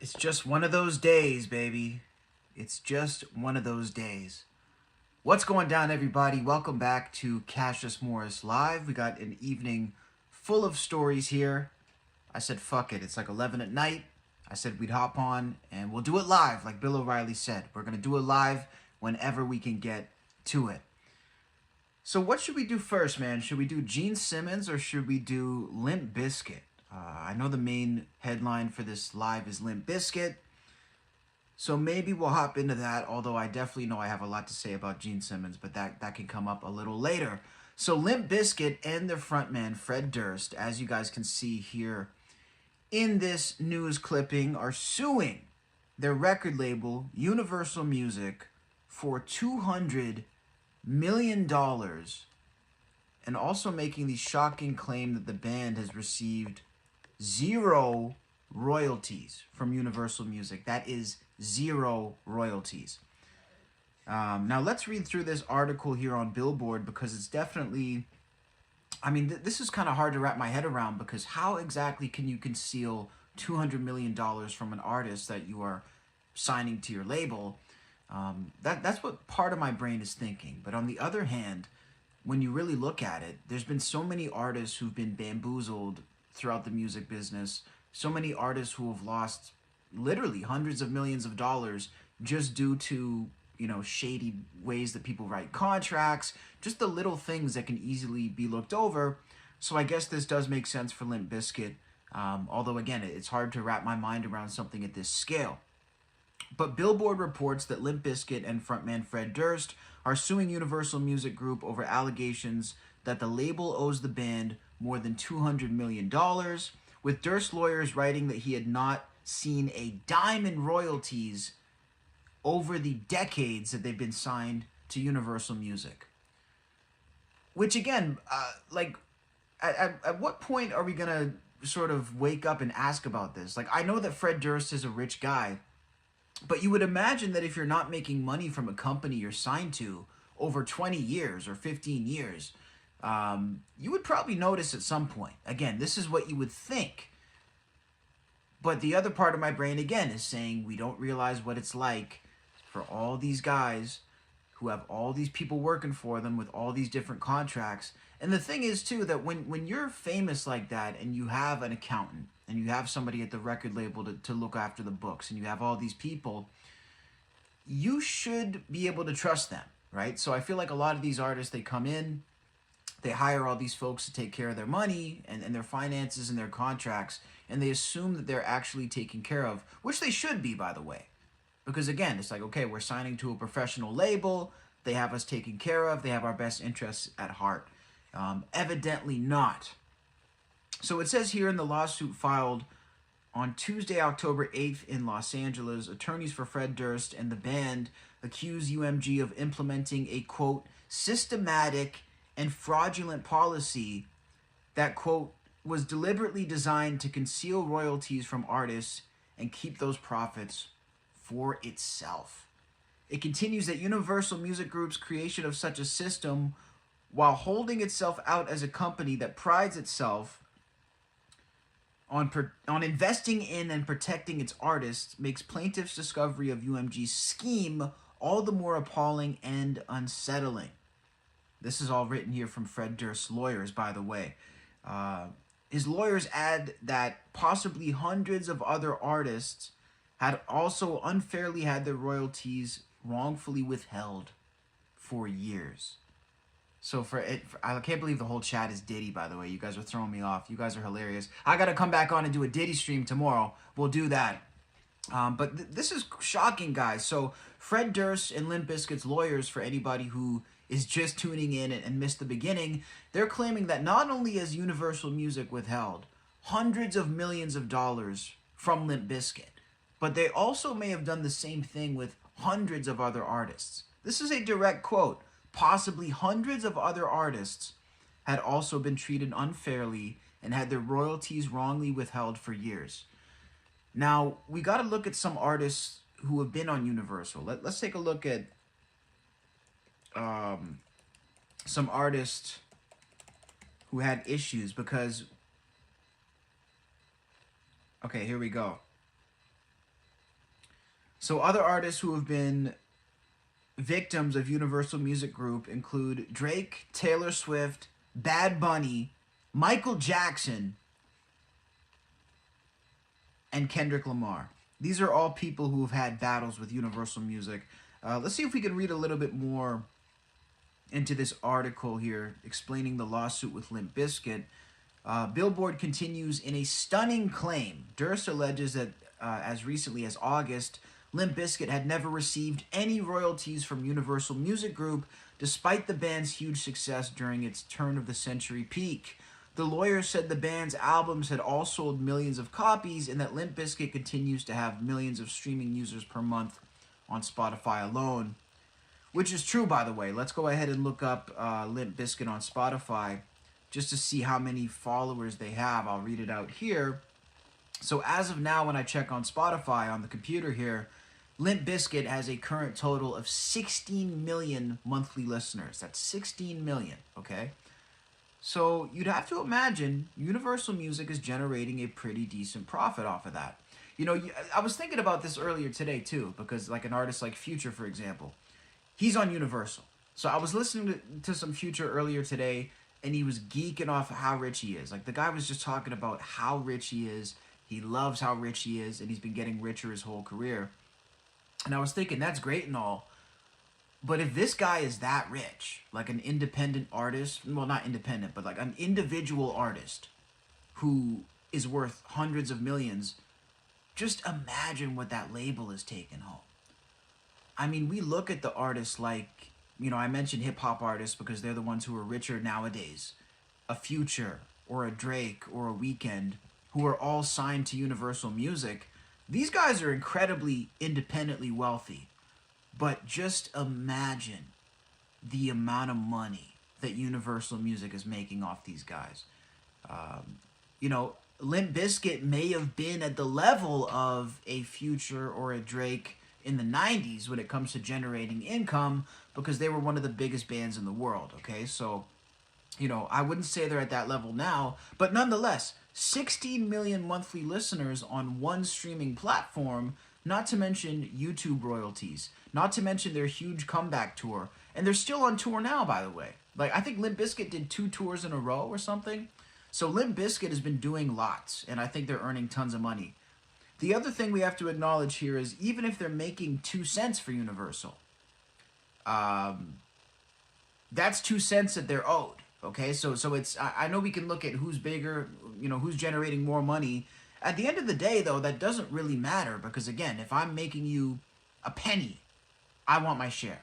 It's just one of those days, baby. It's just one of those days. What's going down, everybody? Welcome back to Cassius Morris Live. We got an evening full of stories here. I said, fuck it. It's like 11 at night. I said we'd hop on and we'll do it live, like Bill O'Reilly said. We're going to do it live whenever we can get to it. So what should we do first, man? Should we do Gene Simmons or should we do Limp Bizkit? I know the main headline for this live is Limp Bizkit. So maybe we'll hop into that, although I definitely know I have a lot to say about Gene Simmons, but that can come up a little later. So Limp Bizkit and their frontman, Fred Durst, as you guys can see here in this news clipping, are suing their record label, Universal Music, for $200 million, and also making the shocking claim that the band has received zero royalties from Universal Music. That is zero royalties. Now let's read through this article here on Billboard, because it's definitely, I mean, this is kind of hard to wrap my head around, because how exactly can you conceal $200 million from an artist that you are signing to your label? That's what part of my brain is thinking. But on the other hand, when you really look at it, there's been so many artists who've been bamboozled throughout the music business, so many artists who have lost literally hundreds of millions of dollars just due to, you know, shady ways that people write contracts, just the little things that can easily be looked over. So I guess this does make sense for Limp Bizkit, although again, it's hard to wrap my mind around something at this scale. But Billboard reports that Limp Bizkit and frontman Fred Durst are suing Universal Music Group over allegations that the label owes the band more than $200 million, with Durst's lawyers writing that he had not seen a dime in royalties over the decades that they've been signed to Universal Music. Which again, at what point are we going to sort of wake up and ask about this? Like, I know that Fred Durst is a rich guy, but you would imagine that if you're not making money from a company you're signed to over 20 years or 15 years, you would probably notice at some point. Again, this is what you would think. But the other part of my brain, again, is saying we don't realize what it's like for all these guys who have all these people working for them with all these different contracts. And the thing is, too, that when you're famous like that and you have an accountant and you have somebody at the record label to look after the books and you have all these people, you should be able to trust them, right? So I feel like a lot of these artists, they come in, they hire all these folks to take care of their money and their finances and their contracts, and they assume that they're actually taken care of, which they should be, by the way. Because again, it's like, okay, we're signing to a professional label, they have us taken care of, they have our best interests at heart. Evidently not. So it says here in the lawsuit filed on Tuesday, October 8th in Los Angeles, attorneys for Fred Durst and the band accuse UMG of implementing a, quote, systematic and fraudulent policy that, quote, was deliberately designed to conceal royalties from artists and keep those profits for itself. It continues that Universal Music Group's creation of such a system, while holding itself out as a company that prides itself on investing in and protecting its artists, makes plaintiffs' discovery of UMG's scheme all the more appalling and unsettling. This is all written here from Fred Durst's lawyers, by the way. His lawyers add that possibly hundreds of other artists had also unfairly had their royalties wrongfully withheld for years. So I can't believe the whole chat is Diddy, by the way. You guys are throwing me off. You guys are hilarious. I got to come back on and do a Diddy stream tomorrow. We'll do that. But this is shocking, guys. So Fred Durst and Limp Bizkit's lawyers, for anybody who is just tuning in and missed the beginning, they're claiming that not only has Universal Music withheld hundreds of millions of dollars from Limp Bizkit, but they also may have done the same thing with hundreds of other artists. This is a direct quote. Possibly hundreds of other artists had also been treated unfairly and had their royalties wrongly withheld for years. Now, we got to look at some artists who have been on Universal. Let's take a look at some artists who had issues, because, okay, here we go. So other artists who have been victims of Universal Music Group include Drake, Taylor Swift, Bad Bunny, Michael Jackson, and Kendrick Lamar. These are all people who have had battles with Universal Music. Let's see if we can read a little bit more into this article here explaining the lawsuit with Limp Bizkit. Billboard continues in a stunning claim. Durst alleges that as recently as August, Limp Bizkit had never received any royalties from Universal Music Group, despite the band's huge success during its turn-of-the-century peak. The lawyer said the band's albums had all sold millions of copies and that Limp Bizkit continues to have millions of streaming users per month on Spotify alone. Which is true, by the way. Let's go ahead and look up Limp Bizkit on Spotify just to see how many followers they have. I'll read it out here. So as of now, when I check on Spotify on the computer here, Limp Bizkit has a current total of 16 million monthly listeners. That's 16 million, okay? So you'd have to imagine Universal Music is generating a pretty decent profit off of that. You know, I was thinking about this earlier today too, because like an artist like Future, for example, he's on Universal. So I was listening to some Future earlier today, and he was geeking off how rich he is. Like, the guy was just talking about how rich he is. He loves how rich he is, and he's been getting richer his whole career. And I was thinking, that's great and all, but if this guy is that rich, like an independent artist, well, not independent, but like an individual artist who is worth hundreds of millions, just imagine what that label is taking home. I mean, we look at the artists like, you know, I mentioned hip-hop artists because they're the ones who are richer nowadays. A Future or a Drake or a Weeknd, who are all signed to Universal Music. These guys are incredibly independently wealthy. But just imagine the amount of money that Universal Music is making off these guys. You know, Limp Bizkit may have been at the level of a Future or a Drake in the 90s when it comes to generating income, because they were one of the biggest bands in the world, okay? So, you know, I wouldn't say they're at that level now, but nonetheless, 16 million monthly listeners on one streaming platform, not to mention YouTube royalties, not to mention their huge comeback tour. And they're still on tour now, by the way. Like, I think Limp Bizkit did 2 tours in a row or something. So Limp Bizkit has been doing lots, and I think they're earning tons of money. The other thing we have to acknowledge here is even if they're making 2 cents for Universal, that's 2 cents that they're owed. Okay, so it's, I know we can look at who's bigger, you know, who's generating more money. At the end of the day, though, that doesn't really matter, because again, if I'm making you a penny, I want my share,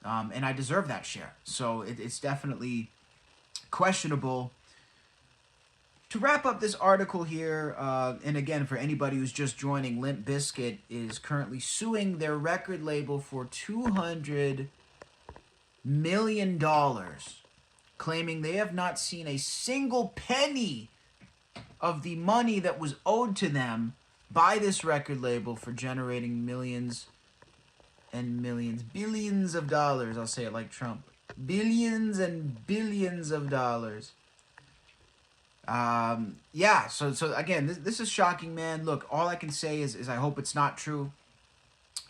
and I deserve that share. So it's definitely questionable. To wrap up this article here, and again, for anybody who's just joining, Limp Bizkit is currently suing their record label for $200 million, claiming they have not seen a single penny of the money that was owed to them by this record label for generating millions and millions, billions of dollars. I'll say it like Trump. Billions and billions of dollars. Yeah, so again, this is shocking, man. Look, all I can say is I hope it's not true.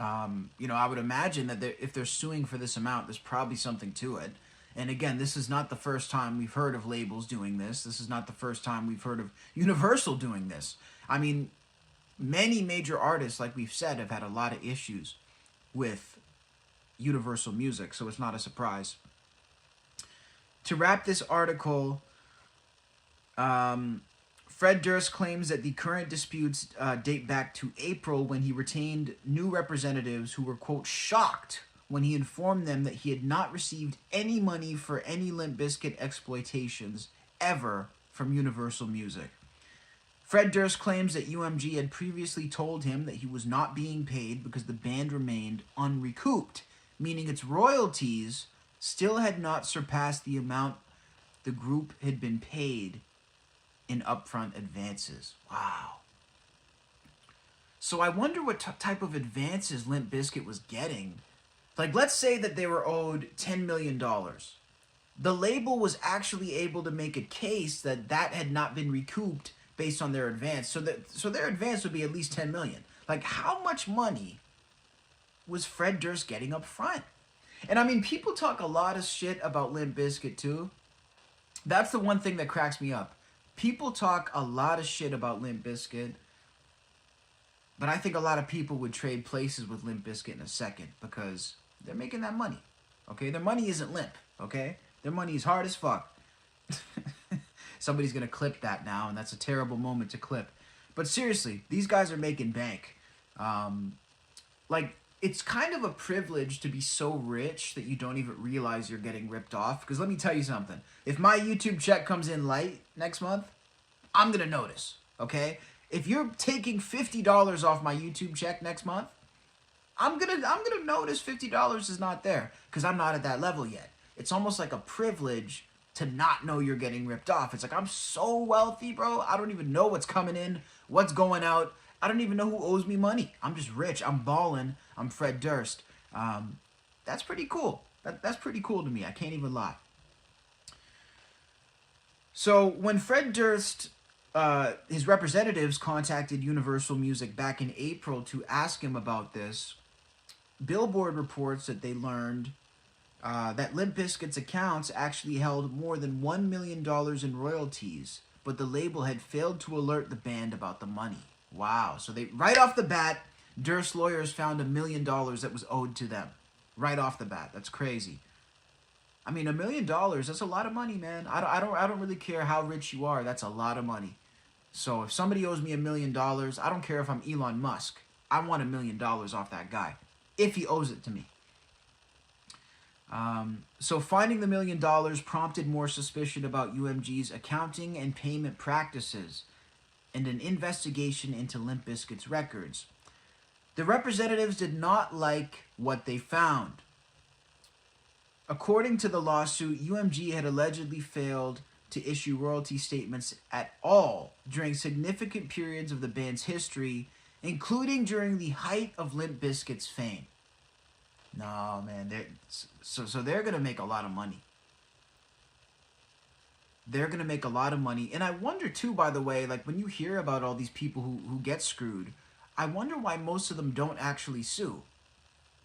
You know, I would imagine that if they're suing for this amount, there's probably something to it. And again, this is not the first time we've heard of labels doing this. This is not the first time we've heard of Universal doing this. I mean, many major artists, like we've said, have had a lot of issues with Universal Music, so it's not a surprise. To wrap this article, Fred Durst claims that the current disputes date back to April, when he retained new representatives who were, quote, shocked when he informed them that he had not received any money for any Limp Bizkit exploitations ever from Universal Music. Fred Durst claims that UMG had previously told him that he was not being paid because the band remained unrecouped, meaning its royalties still had not surpassed the amount the group had been paid in upfront advances. Wow. So I wonder what type of advances Limp Bizkit was getting. Like, let's say that they were owed $10 million. The label was actually able to make a case that that had not been recouped based on their advance. So their advance would be at least $10 million. Like, how much money was Fred Durst getting up front. And I mean, people talk a lot of shit about Limp Bizkit too. That's the one thing that cracks me up. People talk a lot of shit about Limp Bizkit, but I think a lot of people would trade places with Limp Bizkit in a second because they're making that money. Okay, their money isn't limp. Okay, their money is hard as fuck. Somebody's gonna clip that now, and that's a terrible moment to clip. But seriously, these guys are making bank. Like, it's kind of a privilege to be so rich that you don't even realize you're getting ripped off. Because let me tell you something. If my YouTube check comes in light next month, I'm going to notice, okay? If you're taking $50 off my YouTube check next month, I'm gonna notice $50 is not there because I'm not at that level yet. It's almost like a privilege to not know you're getting ripped off. It's like, I'm so wealthy, bro. I don't even know what's coming in, what's going out. I don't even know who owes me money. I'm just rich. I'm balling. I'm Fred Durst. That's pretty cool. That's pretty cool to me. I can't even lie. So when Fred Durst, his representatives contacted Universal Music back in April to ask him about this, Billboard reports that they learned that Limp Bizkit's accounts actually held more than $1 million in royalties, but the label had failed to alert the band about the money. Wow. So they, right off the bat, Durst's lawyers found $1 million that was owed to them. Right off the bat. That's crazy. I mean, $1 million, that's a lot of money, man. I don't really care how rich you are. That's a lot of money. So if somebody owes me $1 million, I don't care if I'm Elon Musk. I want $1 million off that guy, if he owes it to me. So finding the $1 million prompted more suspicion about UMG's accounting and payment practices and an investigation into Limp Bizkit's records. The representatives did not like what they found. According to the lawsuit, UMG had allegedly failed to issue royalty statements at all during significant periods of the band's history, including during the height of Limp Bizkit's fame. No, man, so they're going to make a lot of money. They're going to make a lot of money. And I wonder, too, by the way, like when you hear about all these people who get screwed, I wonder why most of them don't actually sue.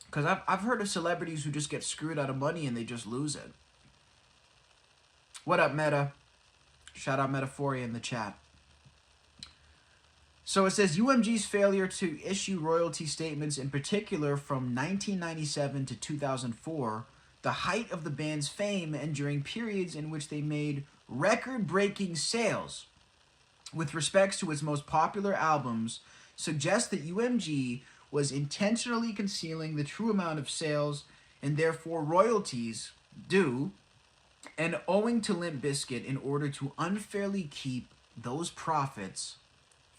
Because I've heard of celebrities who just get screwed out of money and they just lose it. What up, Meta? Shout out Metaphoria in the chat. So it says UMG's failure to issue royalty statements, in particular from 1997 to 2004, the height of the band's fame and during periods in which they made record-breaking sales with respects to its most popular albums, suggests that UMG was intentionally concealing the true amount of sales and therefore royalties due and owing to Limp Bizkit in order to unfairly keep those profits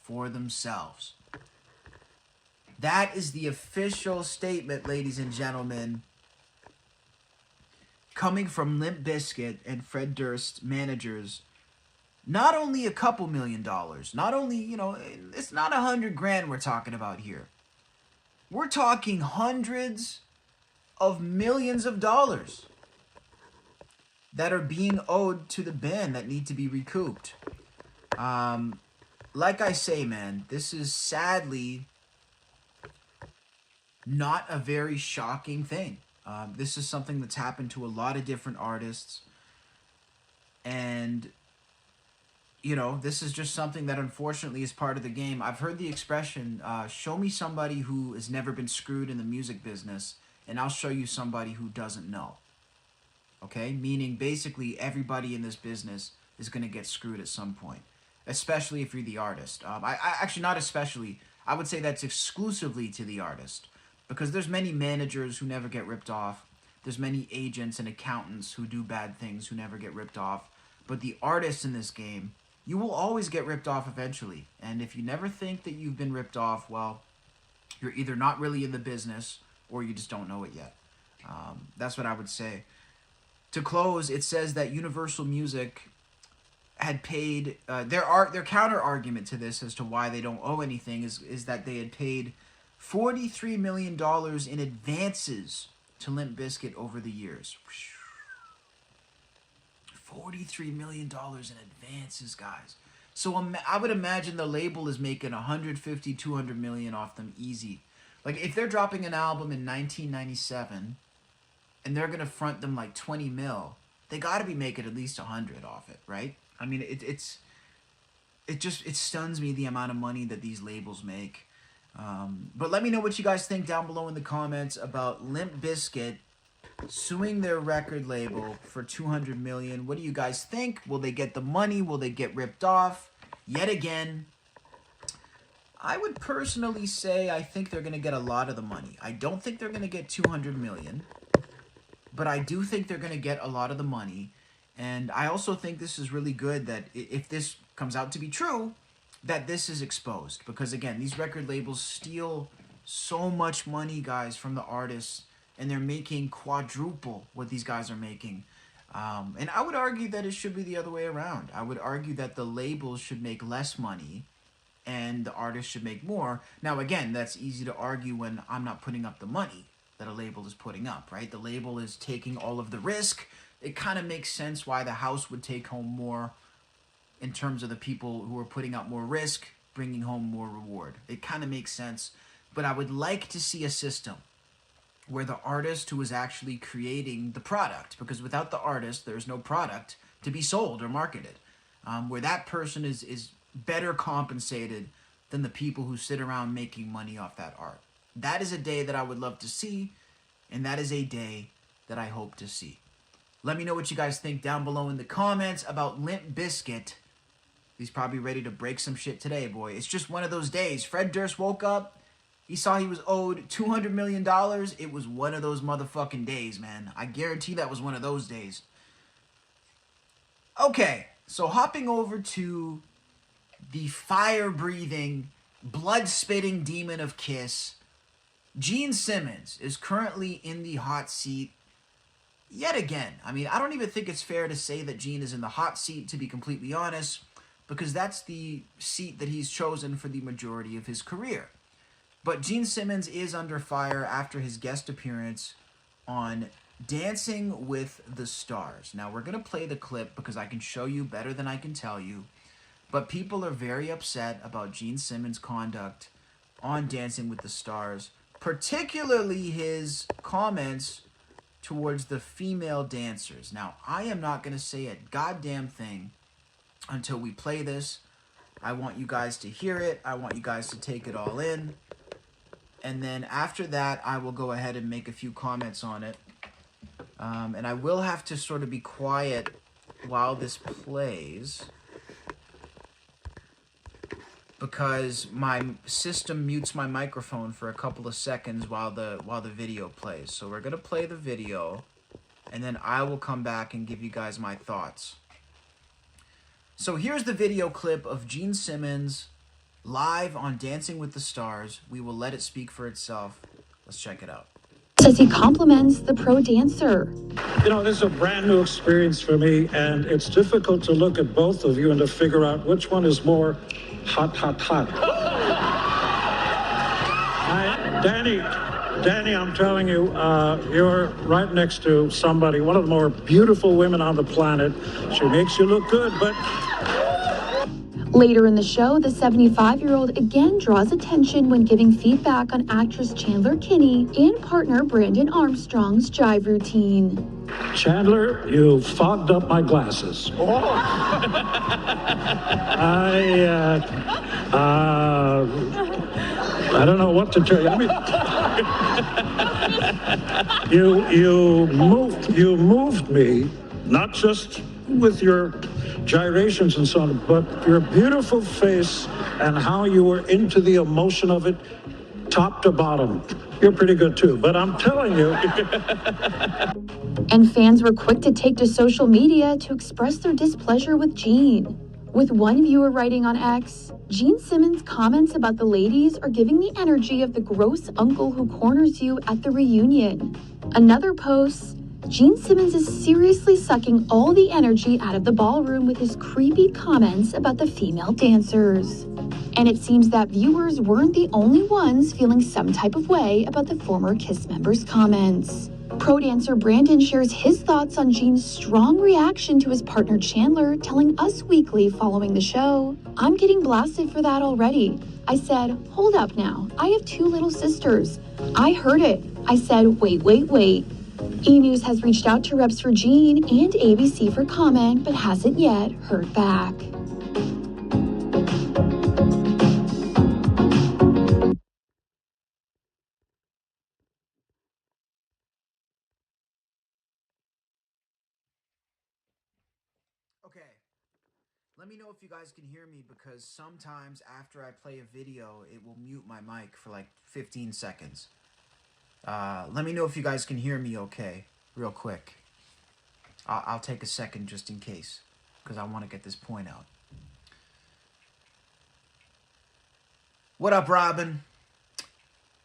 for themselves. That is the official statement, ladies and gentlemen, coming from Limp Bizkit and Fred Durst's managers. Not only a couple $1 million, not only, you know, it's not $100,000 we're talking about here. We're talking hundreds of millions of dollars that are being owed to the band that need to be recouped. Like I say, man, this is sadly not a very shocking thing. This is something that's happened to a lot of different artists. And, you know, this is just something that unfortunately is part of the game. I've heard the expression, show me somebody who has never been screwed in the music business, and I'll show you somebody who doesn't know. Okay? Meaning, basically, everybody in this business is going to get screwed at some point. Especially if you're the artist. I actually, not especially. I would say that's exclusively to the artist. Because there's many managers who never get ripped off. There's many agents and accountants who do bad things who never get ripped off. But the artists in this game, you will always get ripped off eventually. And if you never think that you've been ripped off, well, you're either not really in the business or you just don't know it yet. That's what I would say. To close, it says that Universal Music had paid, their counter argument to this as to why they don't owe anything is that they had paid $43 million in advances to Limp Bizkit over the years. $43 million in advances, guys. So I would imagine the label is making $150, $200 million off them easy. Like, if they're dropping an album in 1997 and they're going to front them like 20 mil, they got to be making at least 100 off it, right? I mean, it stuns me the amount of money that these labels make. But let me know what you guys think down below in the comments about Limp Bizkit suing their record label for $200 million. What do you guys think? Will they get the money? Will they get ripped off? Yet again, I would personally say I think they're going to get a lot of the money. I don't think they're going to get $200 million, but I do think they're going to get a lot of the money. And I also think this is really good that if this comes out to be true, that this is exposed. Because again, these record labels steal so much money, guys, from the artists, and they're making quadruple what these guys are making. And I would argue that it should be the other way around. I would argue that the labels should make less money and the artists should make more. Now, again, that's easy to argue when I'm not putting up the money that a label is putting up, right? The label is taking all of the risk. It kind of makes sense why the house would take home more in terms of the people who are putting out more risk, bringing home more reward. It kind of makes sense. But I would like to see a system where the artist who is actually creating the product, because without the artist, there's no product to be sold or marketed, where that person is better compensated than the people who sit around making money off that art. That is a day that I would love to see, and that is a day that I hope to see. Let me know what you guys think down below in the comments about Limp Bizkit. He's probably ready to break some shit today, boy. It's just one of those days. Fred Durst woke up. He saw he was owed $200 million. It was one of those motherfucking days, man. I guarantee that was one of those days. Okay, so hopping over to the fire-breathing, blood-spitting demon of Kiss, Gene Simmons is currently in the hot seat yet again. I mean, I don't even think it's fair to say that Gene is in the hot seat, to be completely honest, because that's the seat that he's chosen for the majority of his career. But Gene Simmons is under fire after his guest appearance on Dancing with the Stars. Now, we're going to play the clip because I can show you better than I can tell you. But people are very upset about Gene Simmons' conduct on Dancing with the Stars, particularly his comments towards the female dancers. Now, I am not going to say a goddamn thing until we play this. I want you guys to hear it. I want you guys to take it all in. And then after that, I will go ahead and make a few comments on it. And I will have to sort of be quiet while this plays, because my system mutes my microphone for a couple of seconds while the video plays. So we're gonna play the video, and then I will come back and give you guys my thoughts. So here's the video clip of Gene Simmons live on Dancing with the Stars. We will let it speak for itself. Let's check it out. Says he compliments the pro dancer. You know, this is a brand new experience for me, and it's difficult to look at both of you and to figure out which one is more hot. Danny, I'm telling you, you're right next to somebody, one of the more beautiful women on the planet. She makes you look good, but... Later in the show, the 75-year-old again draws attention when giving feedback on actress Chandler Kinney and partner Brandon Armstrong's jive routine. Chandler, you fogged up my glasses. Oh. I don't know what to tell you. I mean, you moved me, not just with your gyrations and so on, but your beautiful face and how you were into the emotion of it, top to bottom. You're pretty good too, but I'm telling you. And fans were quick to take to social media to express their displeasure with Gene. With one viewer writing on X, Gene Simmons' comments about the ladies are giving the energy of the gross uncle who corners you at the reunion. Another post, Gene Simmons is seriously sucking all the energy out of the ballroom with his creepy comments about the female dancers. And it seems that viewers weren't the only ones feeling some type of way about the former Kiss member's comments. Pro dancer Brandon shares his thoughts on Gene's strong reaction to his partner Chandler telling Us Weekly following the show, "I'm getting blasted for that already. I said, hold up now. I have 2 little sisters. I heard it. I said, wait, wait, wait. E! News has reached out to reps for Gene and ABC for comment, but hasn't yet heard back. Okay. Let me know if you guys can hear me, because sometimes after I play a video, it will mute my mic for like 15 seconds. Let me know if you guys can hear me okay, real quick. I'll take a second just in case, because I want to get this point out. What up, Robin?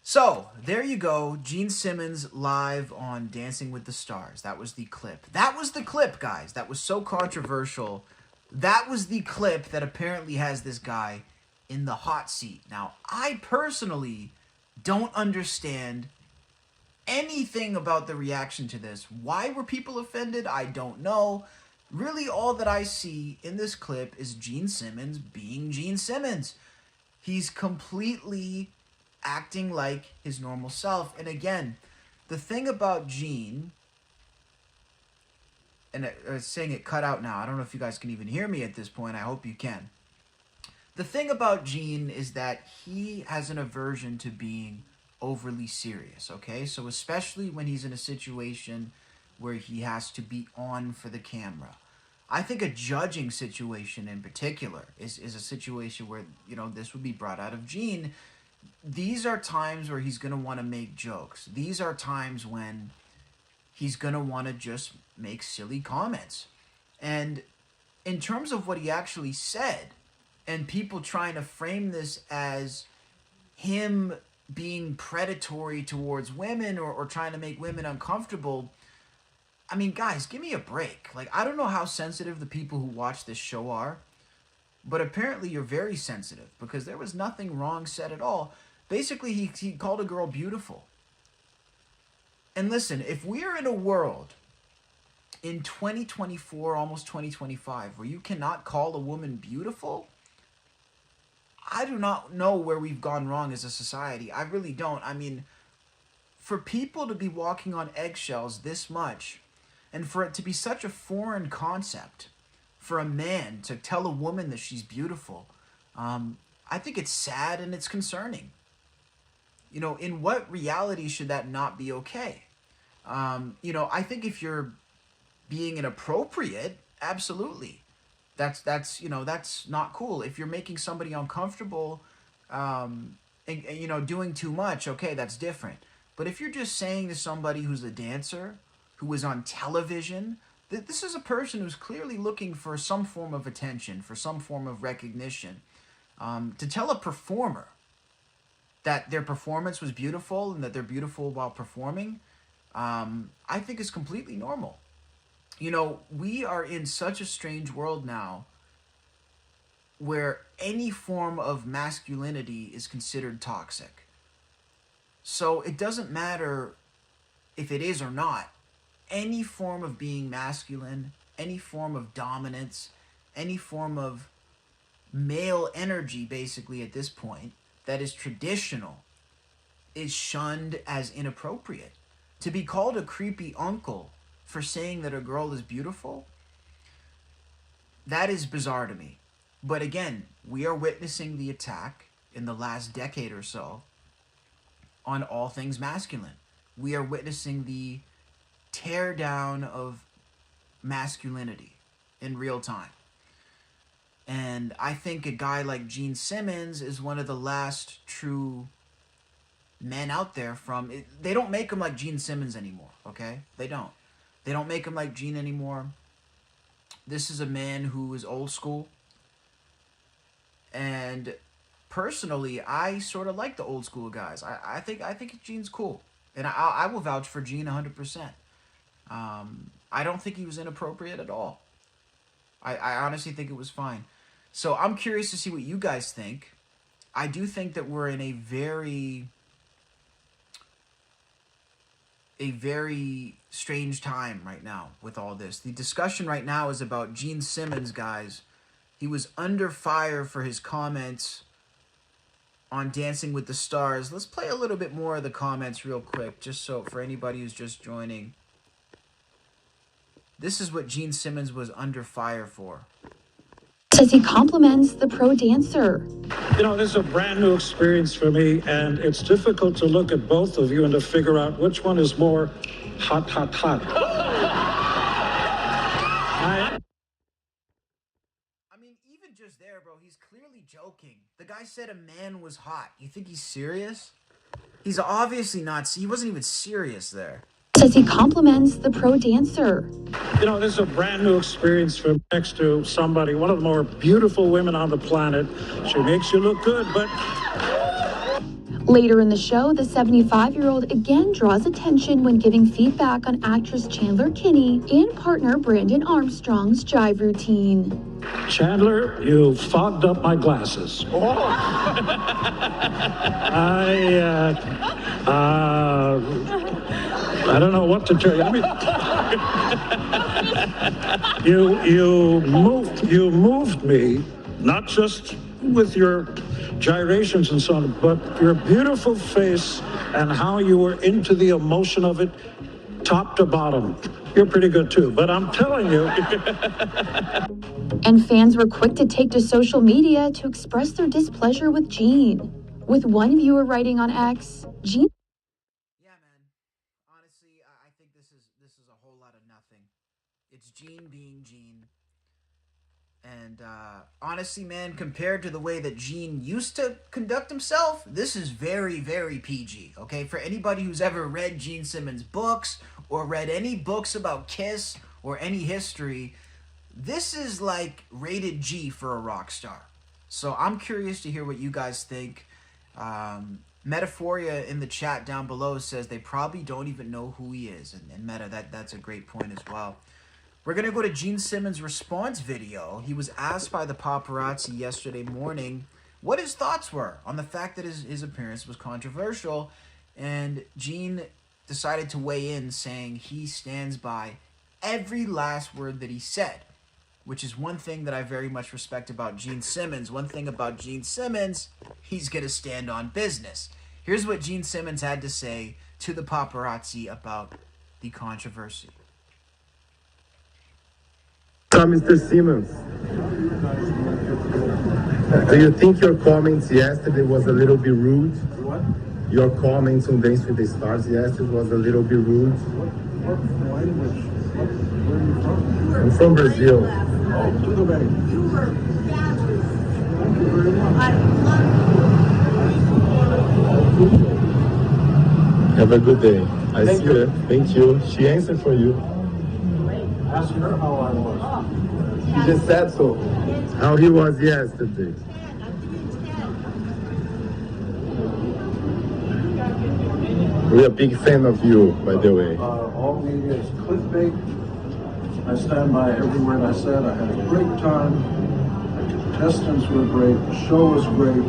So, there you go. Gene Simmons live on Dancing with the Stars. That was the clip. That was the clip, guys. That was so controversial. That was the clip that apparently has this guy in the hot seat. Now, I personally don't understand anything about the reaction to this. Why were people offended? I don't know. Really, all that I see in this clip is Gene Simmons being Gene Simmons. He's completely acting like his normal self. And again, the thing about Gene, and I was saying it cut out now. I don't know if you guys can even hear me at this point. I hope you can. The thing about Gene is that he has an aversion to being overly serious, okay? So especially when he's in a situation where he has to be on for the camera. I think a judging situation in particular is a situation where, you know, this would be brought out of Gene. These are times where he's going to want to make jokes. These are times when he's going to want to just make silly comments. And in terms of what he actually said, and people trying to frame this as him being predatory towards women or trying to make women uncomfortable, I mean, guys, give me a break. Like, I don't know how sensitive the people who watch this show are, but apparently you're very sensitive, because there was nothing wrong said at all. Basically, he called a girl beautiful. And listen, if we're in a world in 2024, almost 2025, where you cannot call a woman beautiful, I do not know where we've gone wrong as a society. I really don't. I mean, for people to be walking on eggshells this much, and for it to be such a foreign concept, for a man to tell a woman that she's beautiful, I think it's sad and it's concerning. You know, in what reality should that not be okay? You know, I think if you're being inappropriate, absolutely. That's you know, that's not cool. If you're making somebody uncomfortable, and you know, doing too much, okay, that's different. But if you're just saying to somebody who's a dancer, who is on television, that this is a person who's clearly looking for some form of attention, for some form of recognition, to tell a performer that their performance was beautiful and that they're beautiful while performing, I think is completely normal. You know, we are in such a strange world now where any form of masculinity is considered toxic. So it doesn't matter if it is or not. Any form of being masculine, any form of dominance, any form of male energy, basically at this point, that is traditional, is shunned as inappropriate. To be called a creepy uncle for saying that a girl is beautiful, that is bizarre to me. But again, we are witnessing the attack in the last decade or so on all things masculine. We are witnessing the tear down of masculinity in real time. And I think a guy like Gene Simmons is one of the last true men out there from... They don't make him like Gene Simmons anymore, okay? They don't. They don't make him like Gene anymore. This is a man who is old school. And personally, I sort of like the old school guys. I think Gene's cool. And I will vouch for Gene 100%. I don't think he was inappropriate at all. I honestly think it was fine. So I'm curious to see what you guys think. I do think that we're in a very strange time right now with all this. The discussion right now is about Gene Simmons, guys. He was under fire for his comments on Dancing with the Stars. Let's play a little bit more of the comments real quick, just so for anybody who's just joining. This is what Gene Simmons was under fire for. Says he compliments the pro dancer. You know, this is a brand new experience for me, and it's difficult to look at both of you and to figure out which one is more hot, hot, hot. I mean, even just there, bro, he's clearly joking. The guy said a man was hot. You think he's serious? He's obviously not. He wasn't even serious there. Says he compliments the pro dancer. You know, this is a brand new experience for next to somebody, one of the more beautiful women on the planet. She makes you look good, but... Later in the show, the 75-year-old again draws attention when giving feedback on actress Chandler Kinney and partner Brandon Armstrong's jive routine. Chandler, you fogged up my glasses. I don't know what to tell you. I mean, you moved me, not just with your gyrations and so on, but your beautiful face and how you were into the emotion of it, top to bottom. You're pretty good too, but I'm telling you. And fans were quick to take to social media to express their displeasure with Gene. With one viewer writing on X, Gene... Yeah, man. Honestly, I think this is a whole lot of nothing. It's Gene being Gene. And honestly, man, compared to the way that Gene used to conduct himself, this is very, very PG, okay? For anybody who's ever read Gene Simmons' books or read any books about Kiss or any history, this is like rated G for a rock star. So I'm curious to hear what you guys think. Metaphoria in the chat down below says they probably don't even know who he is. And Meta, that's a great point as well. We're going to go to Gene Simmons' response video. He was asked by the paparazzi yesterday morning what his thoughts were on the fact that his appearance was controversial. And Gene decided to weigh in, saying he stands by every last word that he said, which is one thing that I very much respect about Gene Simmons. One thing about Gene Simmons, he's going to stand on business. Here's what Gene Simmons had to say to the paparazzi about the controversy. Mr. Simmons, do you think your comments yesterday was a little bit rude? What? Your comments on Dance with the Stars yesterday was a little bit rude? What language? Where are you from? I'm from Brazil. Oh, tudo bem. You were fabulous. Thank you very much. I love Have a good day. I Thank see you. her. Thank you. She answered for you. Ask her how I was. She just said so. How he was yesterday. We're a big fan of you, by the way. All media is clickbait. I stand by every word I said. I had a great time. The contestants were great. The show was great.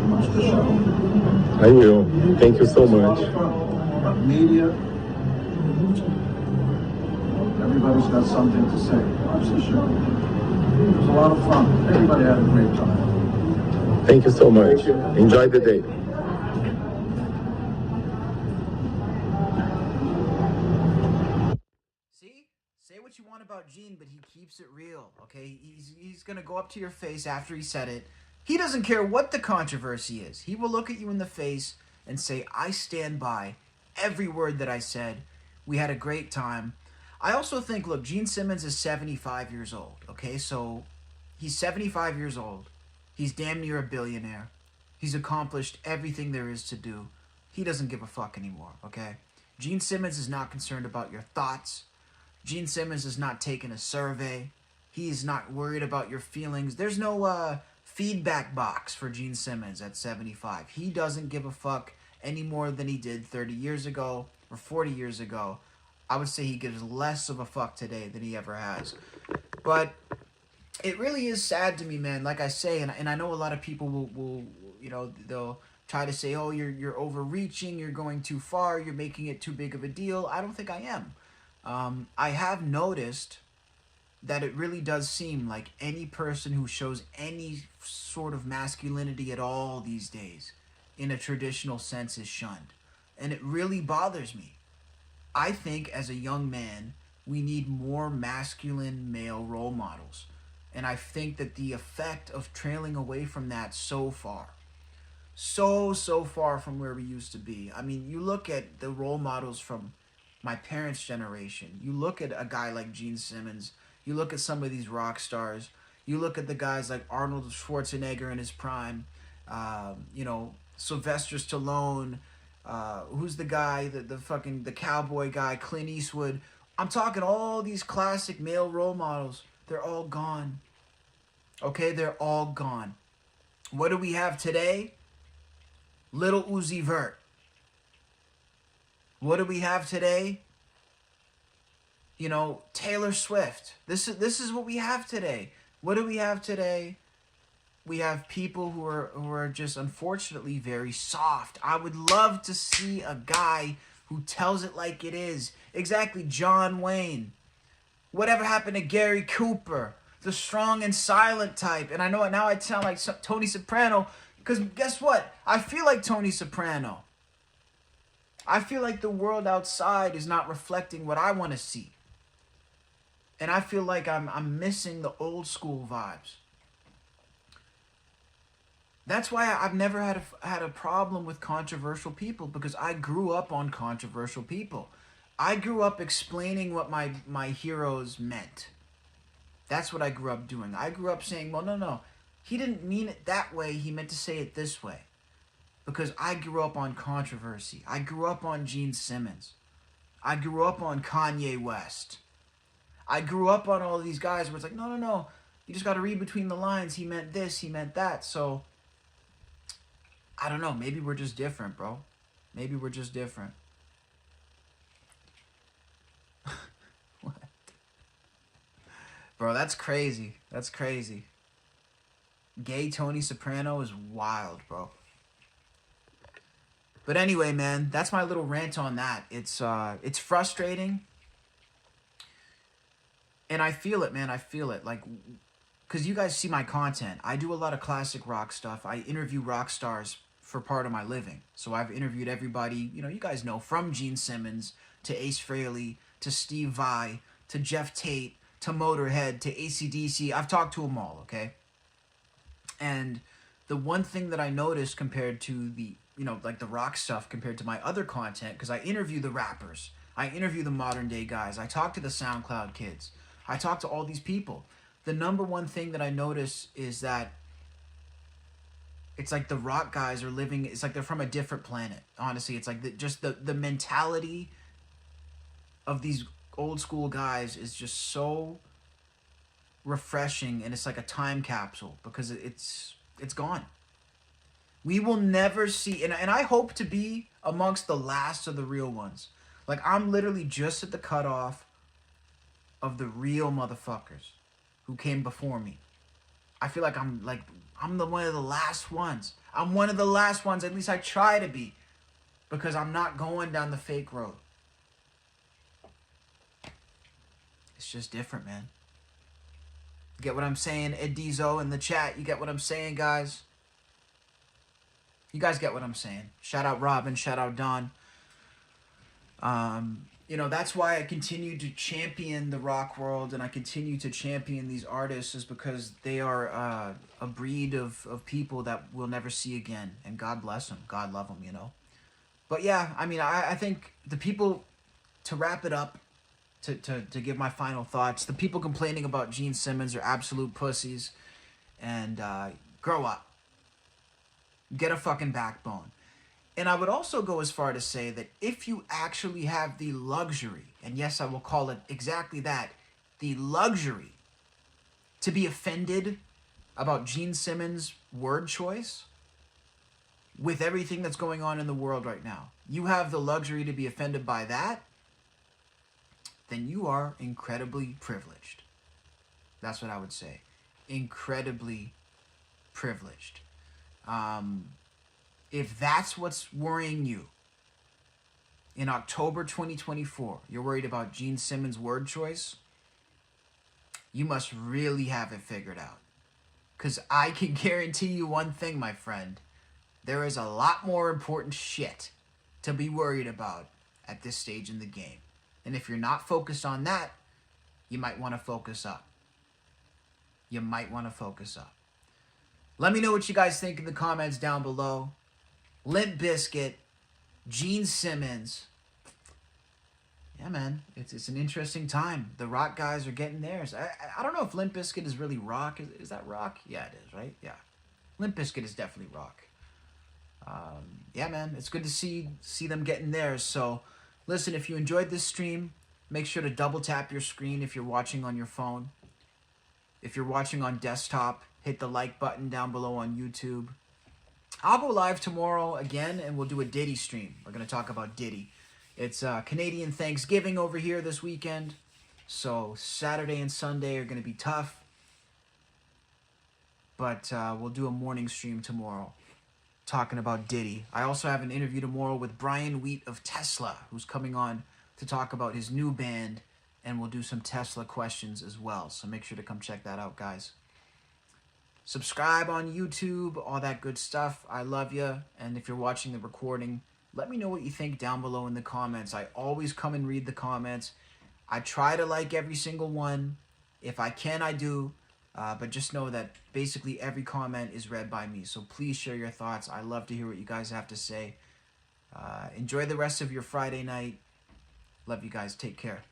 Watch the show. I will. Thank you so It's a lot much. of fun. But media, everybody's got something to say. Watch the show. It was a lot of fun. Everybody had a great time. Thank you so much. Thank you. Enjoy the day. See? Say what you want about Gene, but he keeps it real, okay? He's going to go up to your face after he said it. He doesn't care what the controversy is. He will look at you in the face and say, I stand by every word that I said. We had a great time. I also think, look, Gene Simmons is 75 years old, okay? So he's 75 years old. He's damn near a billionaire. He's accomplished everything there is to do. He doesn't give a fuck anymore, okay? Gene Simmons is not concerned about your thoughts. Gene Simmons is not taking a survey. He is not worried about your feelings. There's no feedback box for Gene Simmons at 75. He doesn't give a fuck any more than he did 30 years ago or 40 years ago. I would say he gives less of a fuck today than he ever has. But it really is sad to me, man. Like I say, and I know a lot of people will you know, they'll try to say, oh, you're overreaching, you're going too far, you're making it too big of a deal. I don't think I am. I have noticed that it really does seem like any person who shows any sort of masculinity at all these days in a traditional sense is shunned. And it really bothers me. I think as a young man, we need more masculine male role models. And I think that the effect of trailing away from that so far, so far from where we used to be. I mean, you look at the role models from my parents' generation. You look at a guy like Gene Simmons. You look at some of these rock stars. You look at the guys like Arnold Schwarzenegger in his prime. Sylvester Stallone. Who's the guy, the cowboy guy, Clint Eastwood. I'm talking all these classic male role models. They're all gone. Okay, they're all gone. What do we have today? Little Uzi Vert. What do we have today? Taylor Swift. This is what we have today. What do we have today? We have people who are just unfortunately very soft. I would love to see a guy who tells it like it is. Exactly, John Wayne. Whatever happened to Gary Cooper? The strong and silent type. And I know now I sound like Tony Soprano, because guess what? I feel like Tony Soprano. I feel like the world outside is not reflecting what I want to see. And I feel like I'm missing the old school vibes. That's why I've never had a problem with controversial people, because I grew up on controversial people. I grew up explaining what my heroes meant. That's what I grew up doing. I grew up saying, well, no. He didn't mean it that way. He meant to say it this way. Because I grew up on controversy. I grew up on Gene Simmons. I grew up on Kanye West. I grew up on all these guys where it's like, no. You just got to read between the lines. He meant this. He meant that. So, I don't know. Maybe we're just different, bro. Maybe we're just different. What? Bro, that's crazy. That's crazy. Gay Tony Soprano is wild, bro. But anyway, man, that's my little rant on that. It's frustrating. And I feel it, man. I feel it. Like, because you guys see my content. I do a lot of classic rock stuff. I interview rock stars for part of my living. So I've interviewed everybody, you guys know, from Gene Simmons to Ace Frehley to Steve Vai to Jeff Tate to Motorhead to AC/DC. I've talked to them all, okay? And the one thing that I noticed compared to the, like the rock stuff compared to my other content, because I interview the rappers, I interview the modern day guys, I talk to the SoundCloud kids, I talk to all these people. The number one thing that I notice is that it's like the rock guys are living, it's like they're from a different planet. Honestly, it's like the mentality of these old school guys is just so refreshing, and it's like a time capsule, because it's gone. We will never see, and I hope to be amongst the last of the real ones. Like, I'm literally just at the cutoff of the real motherfuckers who came before me. I feel like I'm one of the last ones. I'm one of the last ones, at least I try to be, because I'm not going down the fake road. It's just different, man. Get what I'm saying? Ed Dizo in the chat. You get what I'm saying, guys? You guys get what I'm saying. Shout out Robin. Shout out Don. That's why I continue to champion the rock world, and I continue to champion these artists, is because they are a breed of people that we'll never see again. And God bless them. God love them, But yeah, I mean, I think the people, to wrap it up, to give my final thoughts, the people complaining about Gene Simmons are absolute pussies, and grow up. Get a fucking backbone. And I would also go as far to say that if you actually have the luxury, and yes, I will call it exactly that, the luxury to be offended about Gene Simmons' word choice, with everything that's going on in the world right now, you have the luxury to be offended by that, then you are incredibly privileged. That's what I would say. Incredibly privileged. If that's what's worrying you, in October 2024, you're worried about Gene Simmons' word choice, you must really have it figured out. Because I can guarantee you one thing, my friend. There is a lot more important shit to be worried about at this stage in the game. And if you're not focused on that, you might want to focus up. You might want to focus up. Let me know what you guys think in the comments down below. Limp Bizkit, Gene Simmons. Yeah, man, it's an interesting time. The rock guys are getting theirs. I don't know if Limp Bizkit is really rock. Is that rock? Yeah, it is, right? Yeah. Limp Bizkit is definitely rock. Yeah, man, it's good to see them getting theirs. So, listen, if you enjoyed this stream, make sure to double tap your screen if you're watching on your phone. If you're watching on desktop, hit the like button down below on YouTube. I'll go live tomorrow again, and we'll do a Diddy stream. We're going to talk about Diddy. It's Canadian Thanksgiving over here this weekend, so Saturday and Sunday are going to be tough. But we'll do a morning stream tomorrow talking about Diddy. I also have an interview tomorrow with Brian Wheat of Tesla, who's coming on to talk about his new band, and we'll do some Tesla questions as well. So make sure to come check that out, guys. Subscribe on YouTube, all that good stuff. I love you. And if you're watching the recording, let me know what you think down below in the comments. I always come and read the comments. I try to like every single one. If I can, I do. But just know that basically every comment is read by me. So please share your thoughts. I love to hear what you guys have to say. Enjoy the rest of your Friday night. Love you guys. Take care.